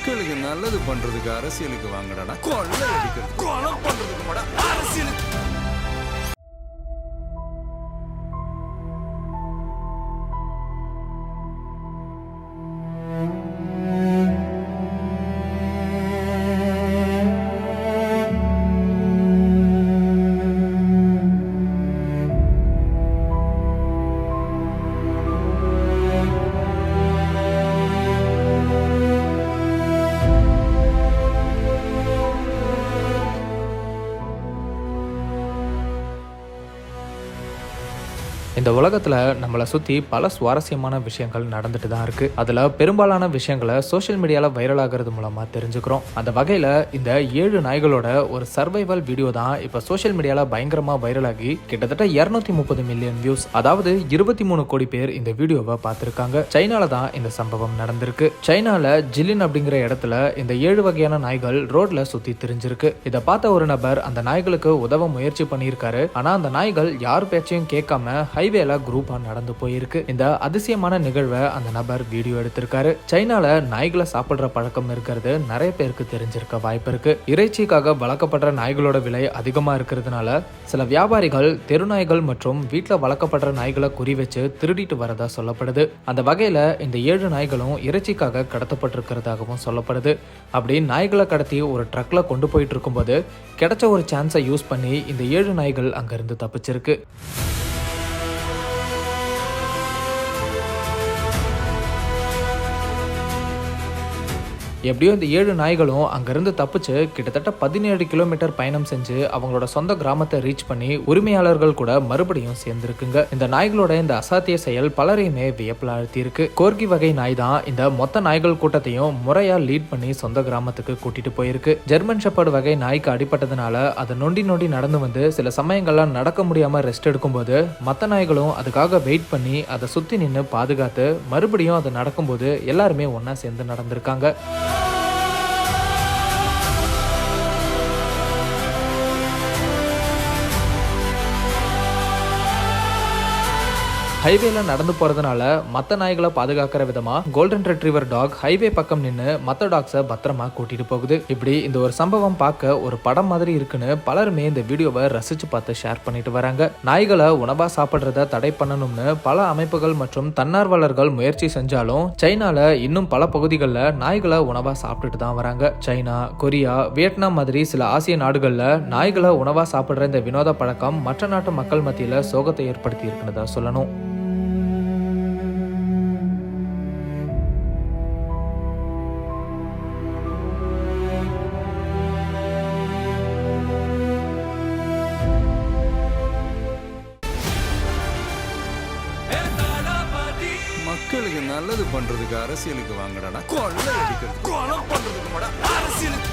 மக்களுக்கு நல்லது பண்றதுக்கு அரசியலுக்கு வாங்கடா, கொள்ளை அடிக்கிறது கொலை பண்றதுக்கு மாடா அரசியலுக்கு. இந்த உலகத்தில் நம்மளை சுற்றி பல சுவாரஸ்யமான விஷயங்கள் நடந்துட்டு தான் இருக்குது. அதில் பெரும்பாலான விஷயங்களை சோஷியல் மீடியாவில் வைரல் ஆகிறது மூலமாக தெரிஞ்சுக்கிறோம். அந்த வகையில் இந்த 7 நாய்களோட ஒரு சர்வைவல் வீடியோ தான் இப்போ சோஷியல் மீடியாவில் பயங்கரமாக வைரல் ஆகி கிட்டத்தட்ட 230 மில்லியன் வியூஸ், அதாவது 23 கோடி பேர் இந்த வீடியோவை பார்த்துருக்காங்க. சைனால தான் இந்த சம்பவம் நடந்திருக்கு. சைனால ஜிலின் அப்படிங்கிற இடத்துல இந்த 7 வகையான நாய்கள் ரோட்ல சுற்றி திரிஞ்சிருக்கு. இதை பார்த்த ஒரு நபர் அந்த நாய்களுக்கு உதவ முயற்சி பண்ணியிருக்காரு. ஆனால் அந்த நாய்கள் யார் பேச்சையும் கேட்காம ஹைவேல குரூப்பா நடந்து போயிருக்கு. இந்த அதிசயமான நிகழ்வை அந்த நபர் வீடியோ எடுத்திருக்காரு. சைனால நாய்களை சாப்பிடுற பழக்கம் இருக்கிறது நிறைய பேருக்கு தெரிஞ்சிருக்க வாய்ப்பு இருக்கு. இறைச்சிக்காக வளர்க்கப்படுற நாய்களோட விலை அதிகமா இருக்கிறதுனால சில வியாபாரிகள் தெருநாய்கள் மற்றும் வீட்டில் வளர்க்கப்படுற நாய்களை குறி வச்சு திருடிட்டு வரதா சொல்லப்படுது. அந்த வகையில இந்த 7 நாய்களும் இறைச்சிக்காக கடத்தப்பட்டிருக்கிறதாகவும் சொல்லப்படுது. அப்படி நாய்களை கடத்தி ஒரு ட்ரக்ல கொண்டு போயிட்டு இருக்கும்போது கிடைச்ச ஒரு சான்ஸை யூஸ் பண்ணி இந்த 7 நாய்கள் அங்கிருந்து தப்பிச்சிருக்கு. எப்படியோ இந்த 7 நாய்களும் அங்கிருந்து தப்பிச்சு கிட்டத்தட்ட 17 கிலோமீட்டர் பயணம் செஞ்சு அவங்களோட சொந்த கிராமத்தை ரீச் பண்ணி உரிமையாளர்கள் கூட மறுபடியும் சேர்ந்திருக்குங்க. இந்த நாய்களோட இந்த அசாத்திய செயல் பலரையுமே வியப்பில் ஆழ்த்தி இருக்கு. கோர்கி வகை நாய் தான் இந்த மொத்த நாய்கள் கூட்டத்தையும் முறையா லீட் பண்ணி சொந்த கிராமத்துக்கு கூட்டிட்டு போயிருக்கு. ஜெர்மன் ஷெப்பர்ட் வகை நாய்க்கு அடிபட்டதுனால அதை நொண்டி நொண்டி நடந்து வந்து சில சமயங்கள்லாம் நடக்க முடியாம ரெஸ்ட் எடுக்கும்போது மற்ற நாய்களும் அதுக்காக வெயிட் பண்ணி அதை சுத்தி நின்று பாதுகாத்து மறுபடியும் அது நடக்கும்போது எல்லாருமே ஒன்னா சேர்ந்து நடந்திருக்காங்க. ஹைவேல நடந்து போறதுனால மற்ற நாய்களை பாதுகாக்கிற விதமா கோல்டன் ரெட்ரீவர் டாக் ஹைவே பக்கம் நின்று மற்ற டாக்ஸை பத்திரமா கூட்டிட்டு போகுது. இப்படி இந்த ஒரு சம்பவம் பார்க்க ஒரு படம் மாதிரி இருக்குன்னு பலருமே இந்த வீடியோவை ரசிச்சு பார்த்து ஷேர் பண்ணிட்டு வராங்க. நாய்களை உணவா சாப்பிடுறத தடை பண்ணணும்னு பல அமைப்புகள் மற்றும் தன்னார்வலர்கள் முயற்சி செஞ்சாலும் சைனால இன்னும் பல பகுதிகளில் நாய்களை உணவா சாப்பிட்டுட்டு தான் வராங்க. சைனா, கொரியா, வியட்நாம் மாதிரி சில ஆசிய நாடுகள்ல நாய்களை உணவா சாப்பிடுற இந்த வினோத பழக்கம் மற்ற நாட்டு மக்கள் மத்தியில சோகத்தை ஏற்படுத்தி இருக்குன்னு தான் சொல்லணும். மக்களுக்கு நல்லது பண்றதுக்கு அரசியலுக்கு வாங்கடா, கொள்ளை அடிக்கிறது கொலை பண்றதுக்கு மாடா அரசியலுக்கு.